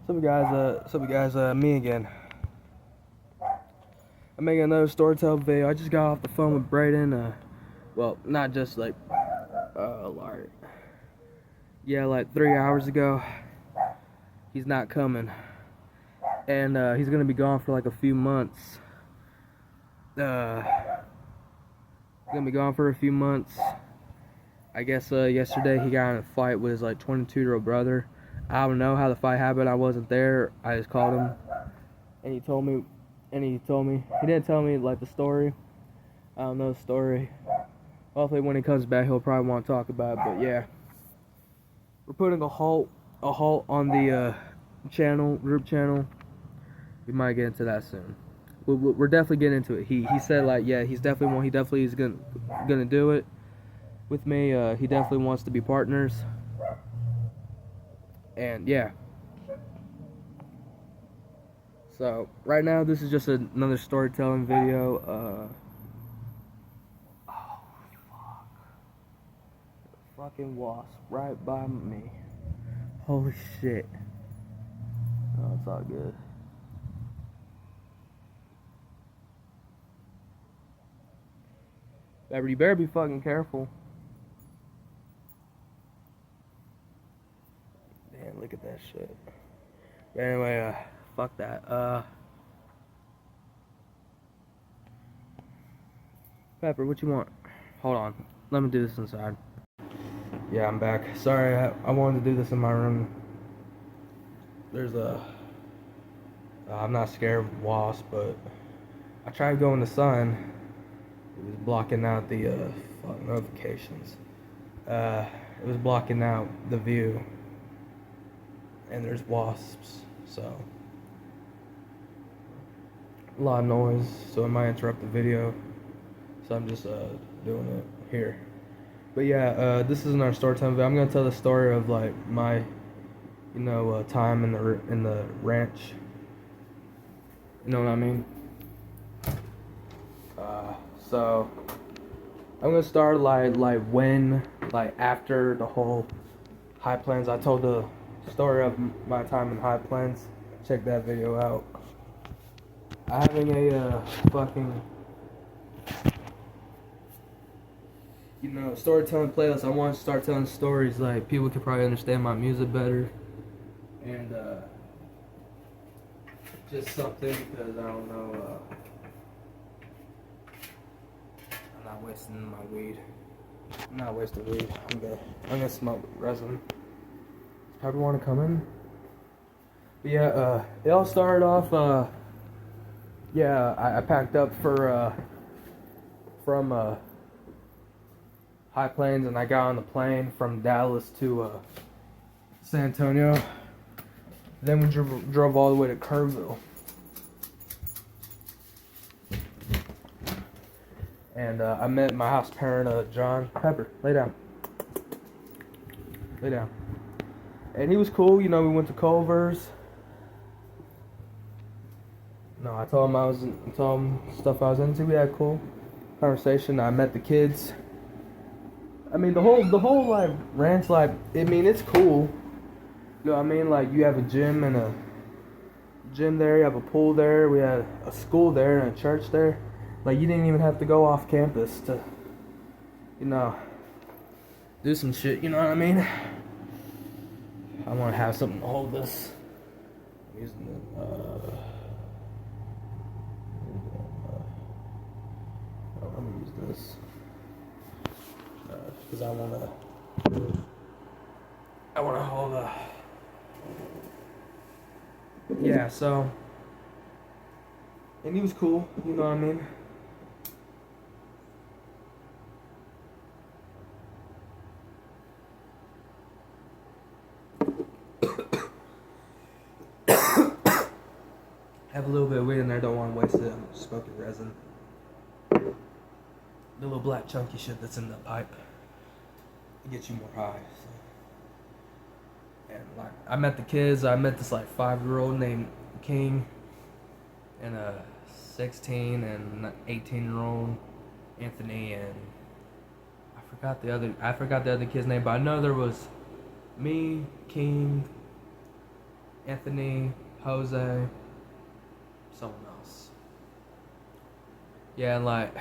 Me again. I'm making another storytelling video. I just got off the phone with Brayden. Well, not just like 3 hours ago. He's not coming, and he's gonna be gone for like a few months. He's gonna be gone for a few months. I guess yesterday he got in a fight with his like 22-year-old brother. I don't know how the fight happened. I wasn't there. I just called him, and he told me. He didn't tell me like the story. I don't know the story. Hopefully when he comes back he'll probably want to talk about it. But yeah, we're putting a halt on the group channel. We might get into that soon. We're definitely getting into it. He said like he definitely is gonna do it with me. He definitely wants to be partners. And yeah. So right now this is just another storytelling video. Oh fuck! Fucking wasp right by me. Holy shit! Oh, it's all good. You better be fucking careful. Damn, look at that shit. But anyway, fuck that. Pepper, what you want? Hold on. Let me do this inside. Yeah, I'm back. Sorry, I wanted to do this in my room. There's I'm not scared of wasps, but I tried to go in the sun. It was blocking out the notifications. It was blocking out the view. And there's wasps, so a lot of noise, so it might interrupt the video. So I'm just doing it here. But yeah, this isn't our story time video. I'm gonna tell the story of like my, time in the ranch. You know what I mean? So I'm gonna start after the whole High Plains. I told the story of my time in High Plains. Check that video out. I'm having a storytelling playlist. I want to start telling stories like people could probably understand my music better, and just something because I don't know. I'm not wasting my weed. I'm not wasting weed. I'm gonna smoke resin. Probably want to come in. But yeah, it all started off. I packed up from High Plains, and I got on the plane from Dallas to San Antonio. Then we drove all the way to Kerrville. And I met my house parent, John. Pepper, lay down. Lay down. And he was cool, we went to Culver's. No, I told him stuff I was into. We had a cool conversation. I met the kids. I mean, the whole like ranch life. I mean, it's cool. You know what I mean? Like you have a gym there. You have a pool there. We had a school there and a church there. Like you didn't even have to go off campus to, do some shit. You know what I mean? I want to have something to hold this. I'm using it. I'm gonna use this because I wanna hold a. Yeah. So, and he was cool. You know what I mean? Have a little bit of weed in there, don't want to waste it. I'm smoking resin. The little black chunky shit that's in the pipe. It gets you more high. So. And like, I met the kids. I met this like 5-year-old named King, and a 16 and 18-year-old Anthony, and I forgot the other kid's name, but I know there was me, King, Anthony, Jose, someone else. Yeah, and like,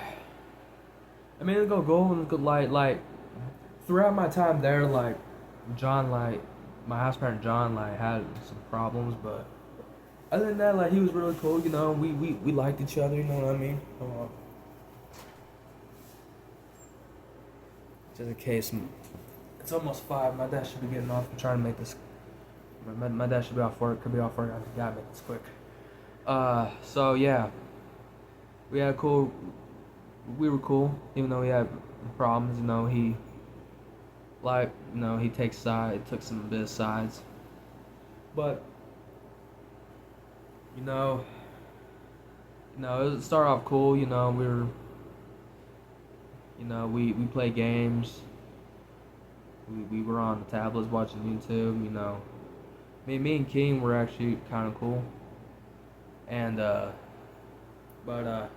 I mean, it'll go and good like throughout my time there, like John, like my house parent John, like had some problems, but other than that, like he was really cool. You know, we liked each other. You know what I mean? Just in case, it's almost 5. My dad should be getting off. I'm trying to make this. My dad should be off work. Could be off work. I gotta make this quick. So yeah, we had cool. We were cool, even though we had problems. You know, he took some of his sides, but you know, it started off cool. We played games. We were on the tablets watching YouTube. Me and King were actually kind of cool, and but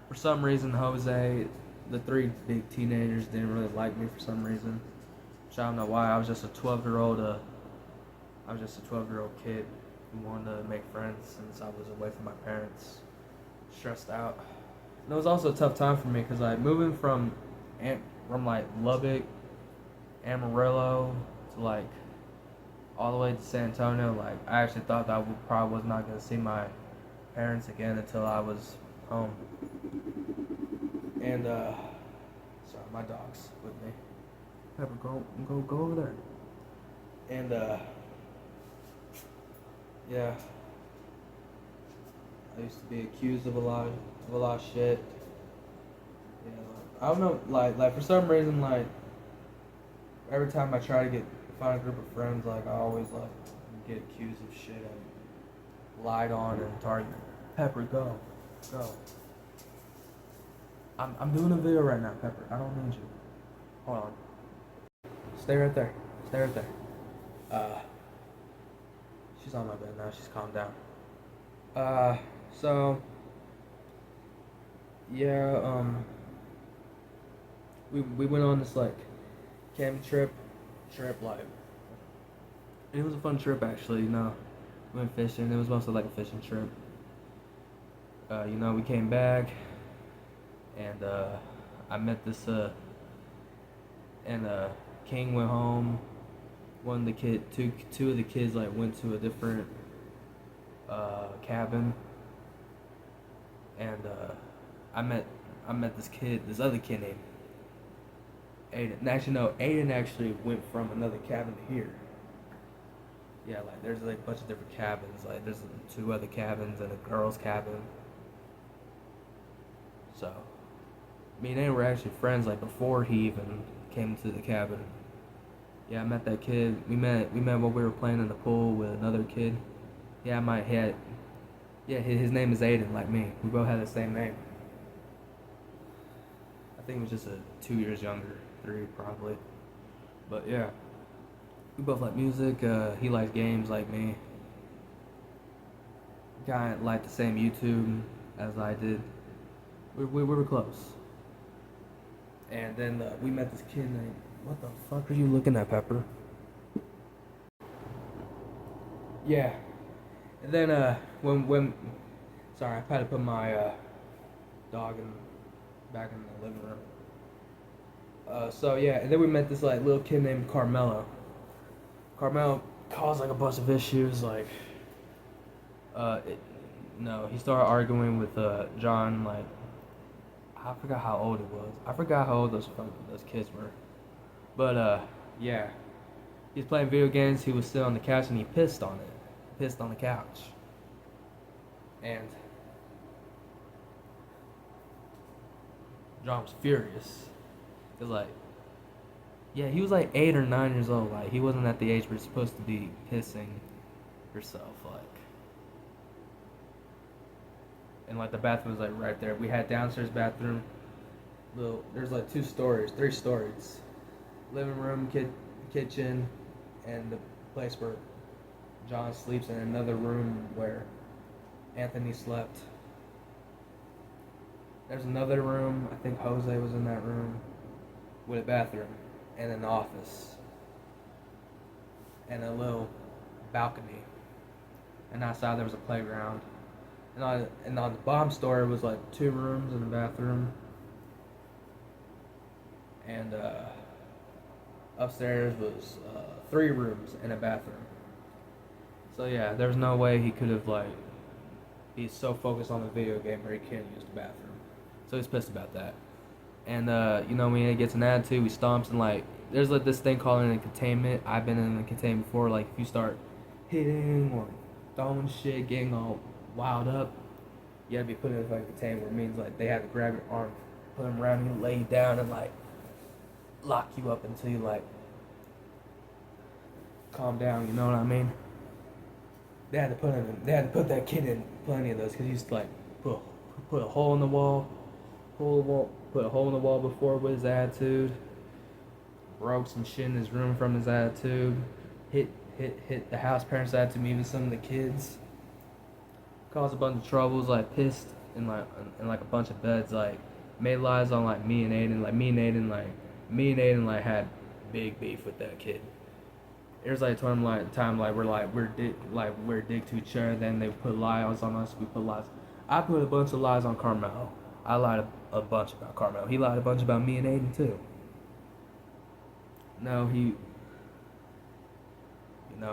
for some reason Jose, the 3 big teenagers didn't really like me for some reason. Which I don't know why. I was just a 12-year-old. I was just a 12-year-old kid who wanted to make friends since I was away from my parents, stressed out. And it was also a tough time for me because like moving from like Lubbock, Amarillo to like all the way to San Antonio. Like I actually thought that I probably was not gonna see my parents again until I was home. And sorry, my dog's with me. Pepper, go over there. And yeah, I used to be accused of a lot of shit. Yeah, I don't know, like for some reason, like every time I try to find a group of friends, like I always like get accused of shit and lied on and targeted. Pepper, go. I'm doing a video right now, Pepper. I don't need you. Hold on. Stay right there. She's on my bed now. She's calmed down. So yeah, we went on this like camping trip like, it was a fun trip actually. We went fishing. It was mostly like a fishing trip. We came back, and I met this and King went home. Two of the kids like went to a different cabin, and I met this other kid named Aiden. Actually, no, Aiden actually went from another cabin to here. Yeah, like there's like a bunch of different cabins. Like there's 2 other cabins and a girls' cabin. So, me and Aiden were actually friends like before he even came to the cabin. Yeah, I met that kid. We met while we were playing in the pool with another kid. Yeah, his name is Aiden, like me. We both had the same name. I think he was just 2 years younger, 3 probably. But yeah, we both like music. He likes games like me. Guy liked the same YouTube as I did. We were close. And then we met this kid named. What the fuck are you looking at, Pepper? Yeah. And then when sorry, I had to put my dog back in the living room. So yeah, and then we met this like little kid named Carmelo. Carmelo caused like a bunch of issues. Like, he started arguing with John. Like, I forgot how old he was. I forgot how old those kids were. But yeah, he was playing video games. He was sitting on the couch and he pissed on it. Pissed on the couch. And John was furious. Cause like, yeah, he was like 8 or 9 years old. Like he wasn't at the age where you're supposed to be pissing yourself. Like, and like the bathroom was like right there. We had downstairs bathroom. There's like 3 stories. Living room, kitchen, and the place where John sleeps, and another room where Anthony slept. There's another room, I think Jose was in that room, with a bathroom, and an office, and a little balcony. and outside there was a playground. And on the bottom story was like 2 rooms and a bathroom, and upstairs was 3 rooms and a bathroom. So yeah, there's no way he could have like he's so focused on the video game where he can't use the bathroom. So he's pissed about that. And when he gets an attitude, he stomps and like there's like this thing called an containment. I've been in a containment before. Like if you start hitting or throwing shit, getting all wild up, you gotta be put in a fucking containment. Where it means like they have to grab your arm, put them around you, lay you down, and like lock you up until you like calm down. You know what I mean? They had to put that kid in plenty of those because he used to like put a hole in the wall, put a hole in the wall before with his attitude. Broke some shit in his room from his attitude. Hit the house parents' attitude, even some of the kids. Caused a bunch of troubles, like pissed in like a bunch of beds, like made lies on like me and Aiden, me and Aiden had big beef with that kid. There's like time we're dick to each other. Then they put lies on us. We put lies. I put a bunch of lies on Carmel. I lied a bunch about Carmel. He lied a bunch about me and Aiden too. No, he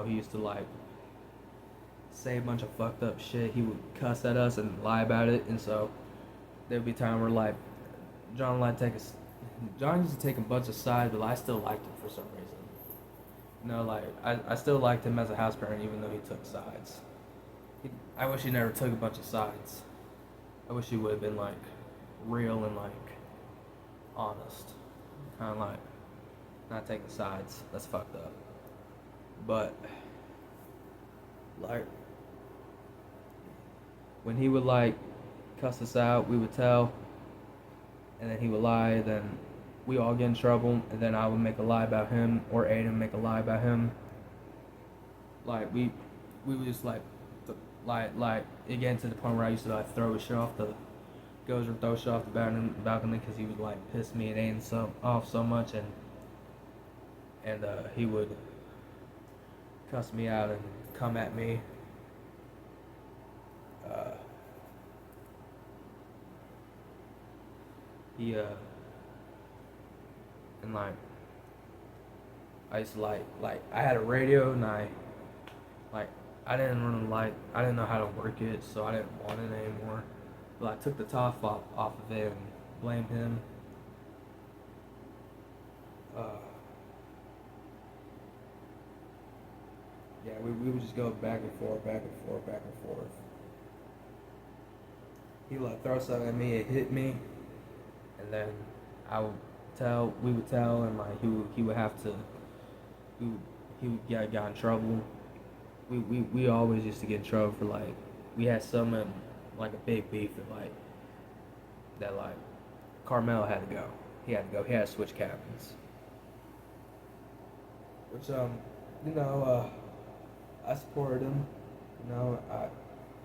used to like say a bunch of fucked up shit. He would cuss at us and lie about it, and so there'd be time where like John used to take a bunch of sides, but I still liked him for some reason. I still liked him as a house parent, even though he took sides. I wish he never took a bunch of sides. I wish he would have been like real and like honest, kind of like not taking sides. That's fucked up. But like when he would like cuss us out, we would tell, and then he would lie, then we all get in trouble, and then I would make a lie about him, or Aiden make a lie about him. Like we would just like it get to the point where I used to like throw shit off the balcony because he would like piss me and Aiden off so much, and he would cuss me out and come at me. And like I used to like I had a radio and I didn't know how to work it, so I didn't want it anymore. But I took the top off of it and blamed him. Yeah, we would just go back and forth. He would like throw something at me, it hit me, and then we would tell, and like he would have to, he would get in trouble. We always used to get in trouble for like, we had some like a big beef that Carmel had to go. He had to switch cabins. Which I supported him. I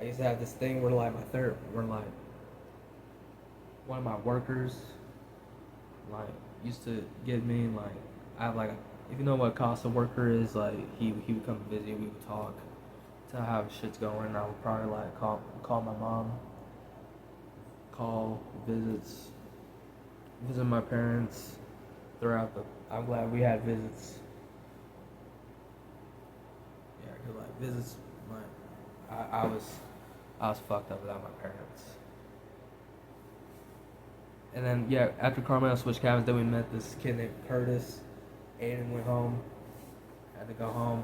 used to have this thing where like one of my workers used to give me I have if you know what a Casa worker is, he would come visit, we would talk, tell how shit's going, and I would probably call my mom, visit my parents throughout I'm glad we had visits. Yeah, cause visits, I was fucked up without my parents. And then after Carmel switched cabins, then we met this kid named Curtis. Aiden went home, had to go home.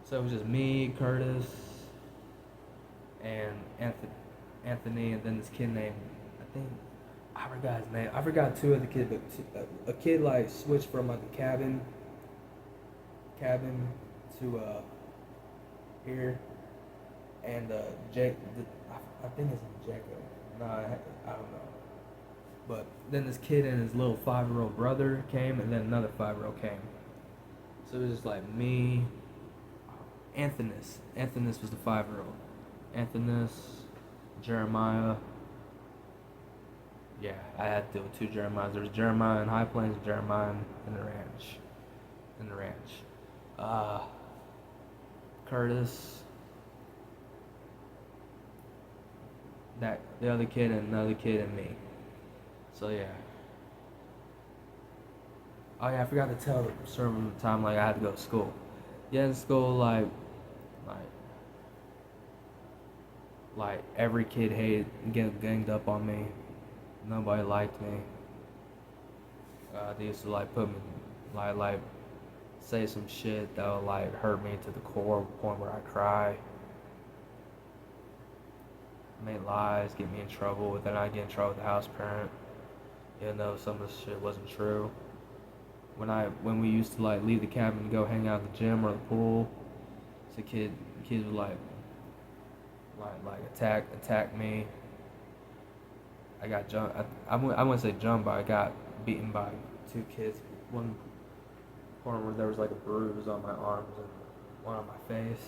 So it was just me, Curtis, and Anthony, and then this kid named, I forgot his name. I forgot 2 other kids, but a kid switched from a cabin to here, and Jake, I think it's Jacob. No, I don't know. But then this kid and his little 5-year-old brother came, and then another 5-year-old came. So it was just me. Anthonus was the 5-year-old. Anthonus, Jeremiah. Yeah, I had to deal with 2 Jeremiahs. There was Jeremiah in High Plains, Jeremiah in the ranch. Curtis, that the other kid and another kid and me. So yeah. Oh yeah, I forgot to tell the certain time like I had to go to school. Yeah, in school like like every kid hated getting ganged up on me. Nobody liked me. They used to like put me like say some shit that would like hurt me to the core, point where I cry. Make lies, get me in trouble. Then I get in trouble with the house parent, even though some of the shit wasn't true. When we used to like leave the cabin and go hang out at the gym or the pool, so kids would like attack me. I got jumped. I wouldn't say jumped, but I got beaten by two kids. One point where there was like a bruise on my arms and one on my face.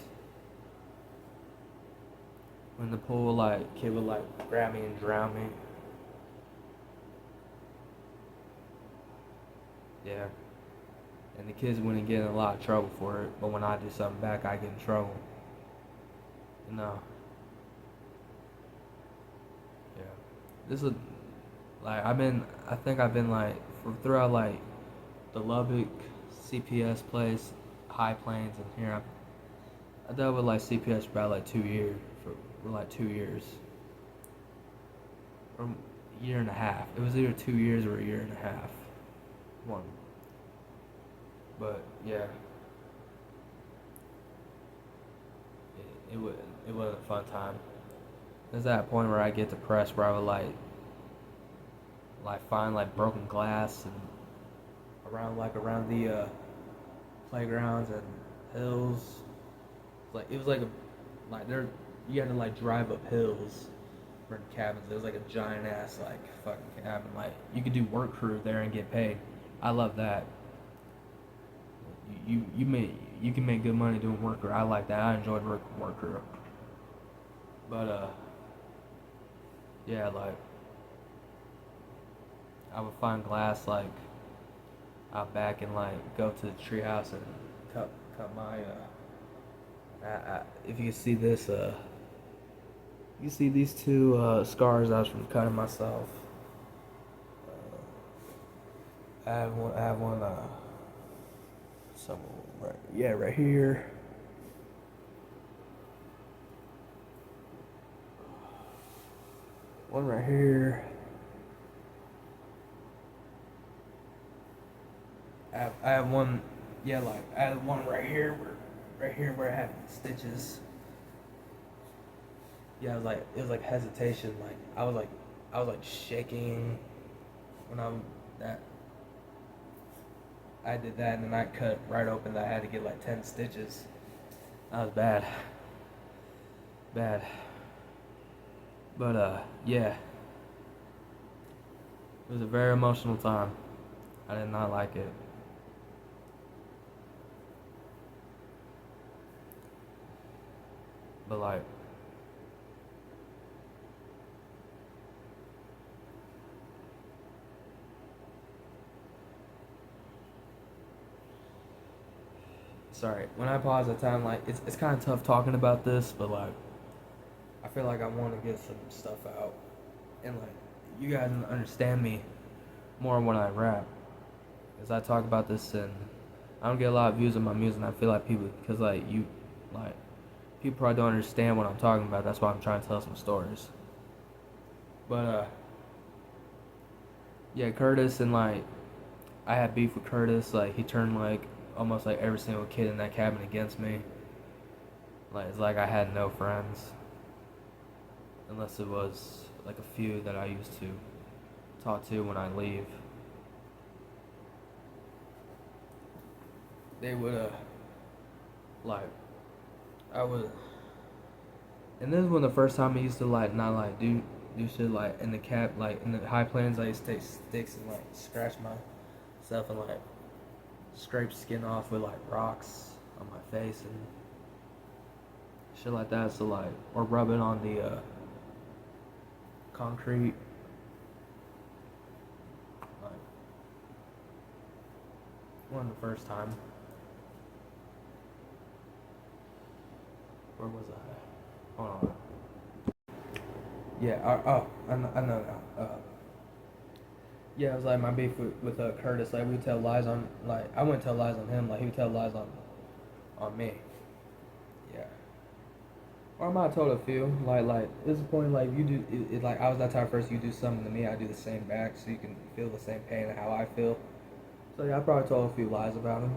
When the pool, like kid would like grab me and drown me. Yeah. And the kids wouldn't get in a lot of trouble for it, but when I do something back, I get in trouble. You know. Yeah. This is like I think I've been like throughout like the Lubbock CPS place, High Plains, and here I dealt with like CPS for about like 2 years, for like 2 years, or a year and a half. It was either 2 years or a year and a half. One. But yeah, it was a fun time. There's that point where I get depressed where I would like find like broken glass and around the playgrounds and hills. Like it was like there you had to like drive up hills for the cabins. There was like a giant ass like fucking cabin. Like you could do work crew there and get paid. I love that. You can make good money doing work crew. I like that. I enjoyed work crew. But yeah, like I would find glass like out back and like go to the treehouse and cut my if you can see this you see these two scars I was from cutting myself. I have one somewhere right here. One right here. I have one, yeah, like I have one right here where I have stitches. Yeah, it was like hesitation. Like I was like shaking when that I did that, and then I cut right open. That I had to get like 10 stitches. That was bad. But yeah, it was a very emotional time. I did not like it. But like, sorry, when I pause at time, like it's kind of tough talking about this, but like I feel like I want to get some stuff out, and like you guys understand me more when I rap, because I talk about this and I don't get a lot of views on my music. And I feel like people, because like people probably don't understand what I'm talking about. That's why I'm trying to tell some stories. But yeah, Curtis and like I had beef with Curtis. Like he turned like almost like every single kid in that cabin against me. Like it's like I had no friends, unless it was like a few that I used to talk to when I leave. They would like I would, and this was the first time I used to like not like do shit like in the like in the high plains. I used to take sticks and like scratch myself and like scrape skin off with like rocks on my face and shit like that. So like, or rub it on the concrete. Like, one the first time. Where was I? Hold on. Yeah. I know now. Yeah, it was like my beef with Curtis. Like we tell lies on, like I wouldn't tell lies on him. Like he would tell lies on me. Yeah. Or I might have told a few. Like it's the point. Like you do. Like I was that type of person. You do something to me, I do the same back, so you can feel the same pain and how I feel. So yeah, I probably told a few lies about him.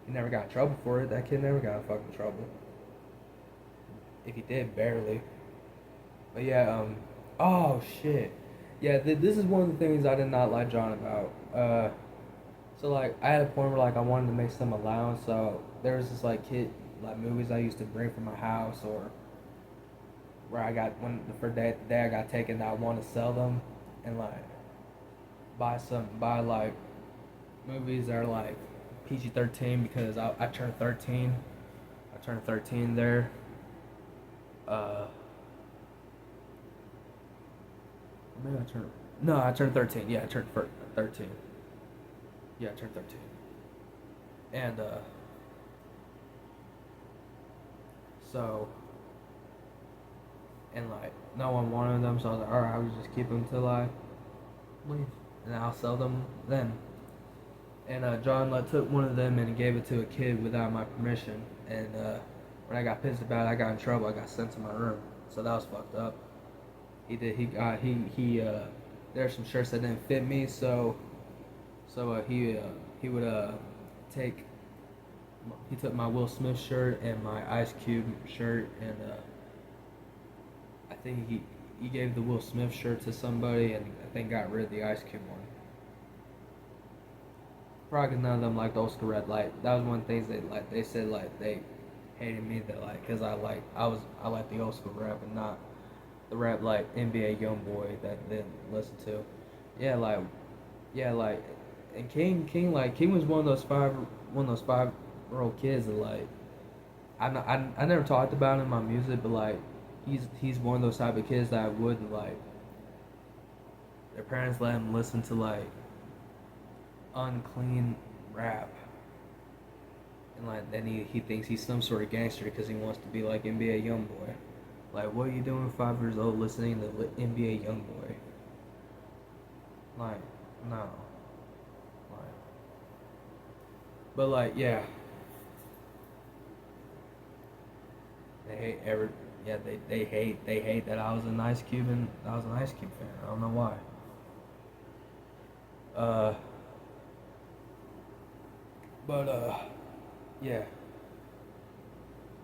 He never got in trouble for it. That kid never got in fucking trouble. If he did, barely. But yeah. Oh shit. Yeah. This is one of the things I did not like John about. So like I had a point where like I wanted to make some allowance. So there was this like kid like movies I used to bring from my house, or where I got when the first day the day I got taken, I want to sell them and like buy like movies that are like PG-13 because I turned 13. I turned 13 there. Uh, maybe I turned. No, I turned 13. Yeah, I turned 13. Yeah, I turned 13. And so and like no one wanted them, so I was like, all right, I'll just keep them till I leave, and I'll sell them then. And John like took one of them and gave it to a kid without my permission. And when I got pissed about it, I got in trouble. I got sent to my room, so that was fucked up. He did. He. There's some shirts that didn't fit me, so he would take. He took my Will Smith shirt and my Ice Cube shirt, and I think he gave the Will Smith shirt to somebody, and I think got rid of the Ice Cube one. Probably none of them liked Oscar Red. Like that was one of the things they said like they hated me that like because I like the Oscar rap and not the rap like NBA YoungBoy that they didn't listen to. Yeah, like yeah, like and King was one of those 5-year old kids that like I never talked about him in my music, but like he's one of those type of kids that I wouldn't like. Their parents let him listen to like unclean rap, and like then he thinks he's some sort of gangster because he wants to be like NBA YoungBoy. Like, what are you doing 5 years old listening to NBA YoungBoy? Like, no. Like, but like, yeah, they hate every. Yeah, they hate that I was an Ice Cube and I was an Ice Cube fan. I don't know why. Uh, but yeah.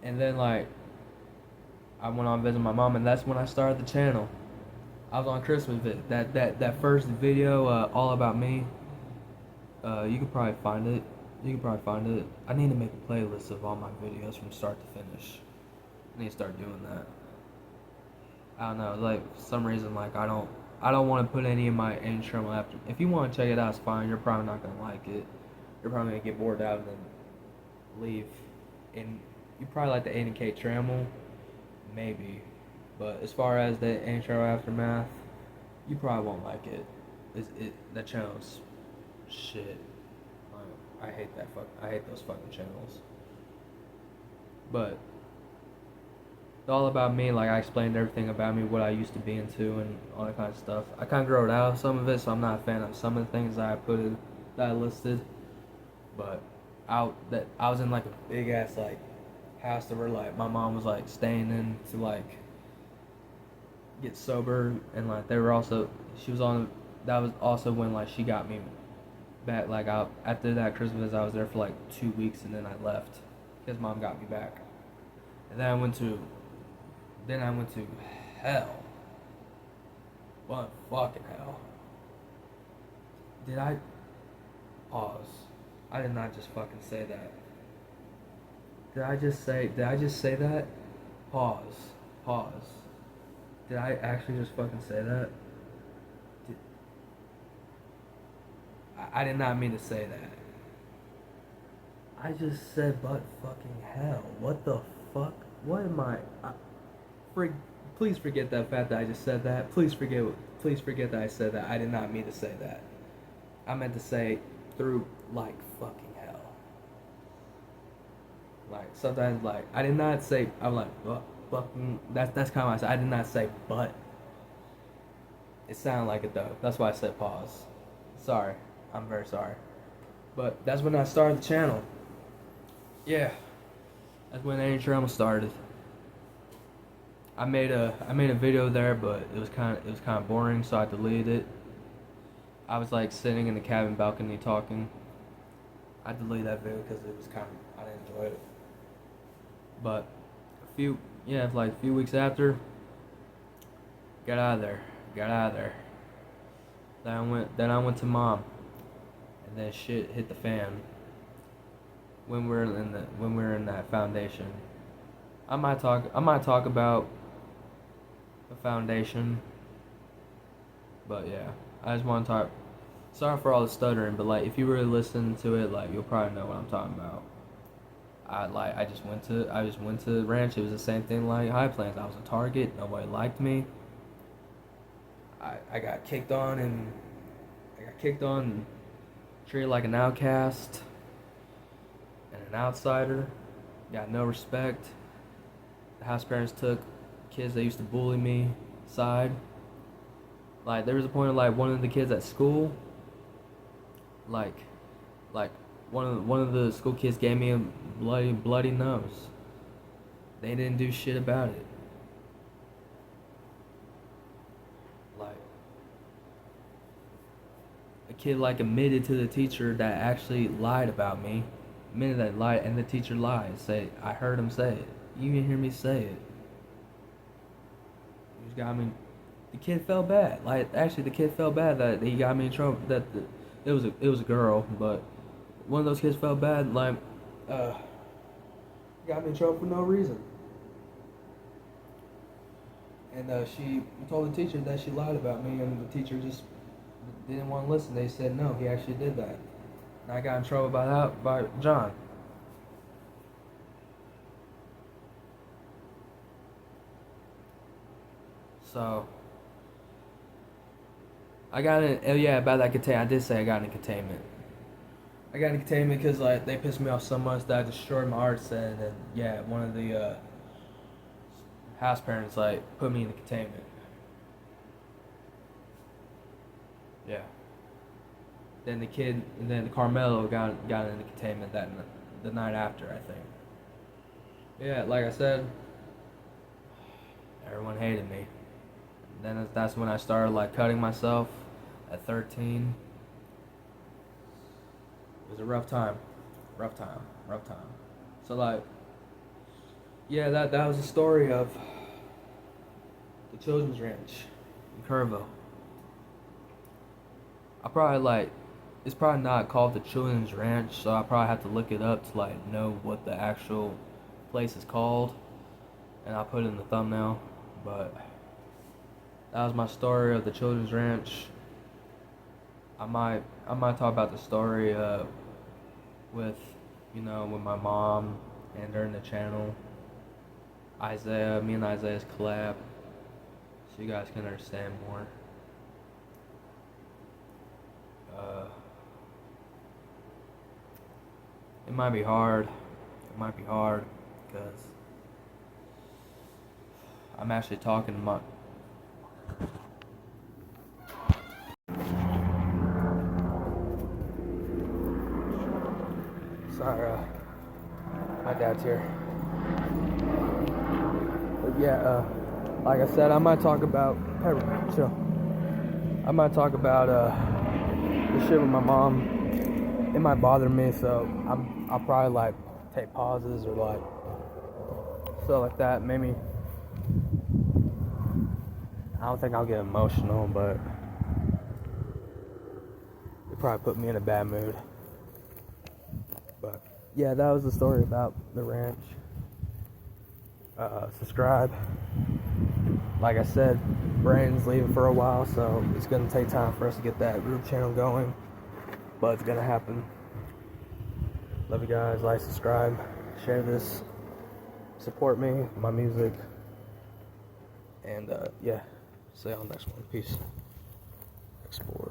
And then like I went on to visit my mom, and that's when I started the channel. I was on Christmas that first video, all about me. You could probably find it. You can probably find it. I need to make a playlist of all my videos from start to finish. I need to start doing that. I don't know, like for some reason, like I don't want to put any of my intro after. If you want to check it out, it's fine. You're probably not gonna like it. You're probably gonna get bored out and then leave. And you probably like the Aiden K. Trammell, maybe. But as far as the intro aftermath, you probably won't like it. That channel's shit. I hate I hate those fucking channels. But it's all about me. Like I explained everything about me, what I used to be into, and all that kind of stuff. I kind of growed out of some of it, so I'm not a fan of some of the things that that I listed. But I was in like a big ass like house that where like my mom was like staying in to like get sober, and like they were also she was on. That was also when like she got me back. Like after that Christmas, I was there for like 2 weeks, and then I left because mom got me back. And then I went to hell. What fucking hell? Did I pause? I did not just fucking say that. Did I just say that? Pause. Pause. Did I actually just fucking say that? Did, I did not mean to say that. I just said but fucking hell. What the fuck? What am please forget that fact that I just said that. Please forget that I said that. I did not mean to say that. I meant to say through like fucking hell. Like sometimes like I did not say I'm like fucking that's kind of what I said. I did not say but It sounded like it though. That's why I said pause. Sorry. I'm very sorry. But that's when I started the channel. Yeah. That's when Any Trauma started. I made a video there, but it was kind of boring, so I deleted it. I was like sitting in the cabin balcony talking. I deleted that video because it was I didn't enjoy it. But like a few weeks after, got out of there. Then I went to mom, and then shit hit the fan. When we're in that foundation, I might talk about the foundation, but yeah, I just want to talk. Sorry for all the stuttering, but like if you really listen to it, like you'll probably know what I'm talking about. I just went to ranch. It was the same thing like High Plains. I was a target. Nobody liked me. I got kicked on and treated like an outcast and an outsider. Got no respect. The house parents took kids that used to bully me aside. Like there was a point of like one of the kids at school, like one of the school kids gave me a bloody nose. They didn't do shit about it. Like a kid like admitted to the teacher that actually lied about me. Admitted that lied, and the teacher lied. Say I heard him say it. You didn't hear me say it. He just got me. The kid felt bad. Like actually, the kid felt bad that he got me in trouble. It was a girl, but one of those kids felt bad. Like, got me in trouble for no reason. And she told the teacher that she lied about me, and the teacher just didn't want to listen. They said no, he actually did that. And I got in trouble by John. So I got in. Oh yeah, about that containment. I did say I got in containment. I got in containment because like they pissed me off so much that I destroyed my art set, and yeah, one of the house parents like put me in containment. Yeah. Then Carmelo got into containment the night after, I think. Yeah, like I said, everyone hated me. Then that's when I started like cutting myself at 13. It was a rough time. So like, yeah, that was the story of the Children's Ranch in Kerrville. It's probably not called the Children's Ranch, so I probably have to look it up to like know what the actual place is called, and I'll put it in the thumbnail. But that was my story of the Children's Ranch. I might talk about the story with my mom and during the channel. Me and Isaiah's collab, so you guys can understand more. It might be hard. Because I'm actually talking to my. Sorry, my dad's here. But yeah, like I said, I might talk about. Hey, chill. I might talk about the shit with my mom. It might bother me, so I'll probably like take pauses or like stuff like that. Maybe I don't think I'll get emotional, but it probably put me in a bad mood. But yeah, that was the story about the ranch. Subscribe. Like I said, Brandon's leaving for a while, so it's gonna take time for us to get that group channel going. But it's gonna happen. Love you guys. Like, subscribe, share this, support me, my music, and yeah. See you on the next one. Peace. Explore.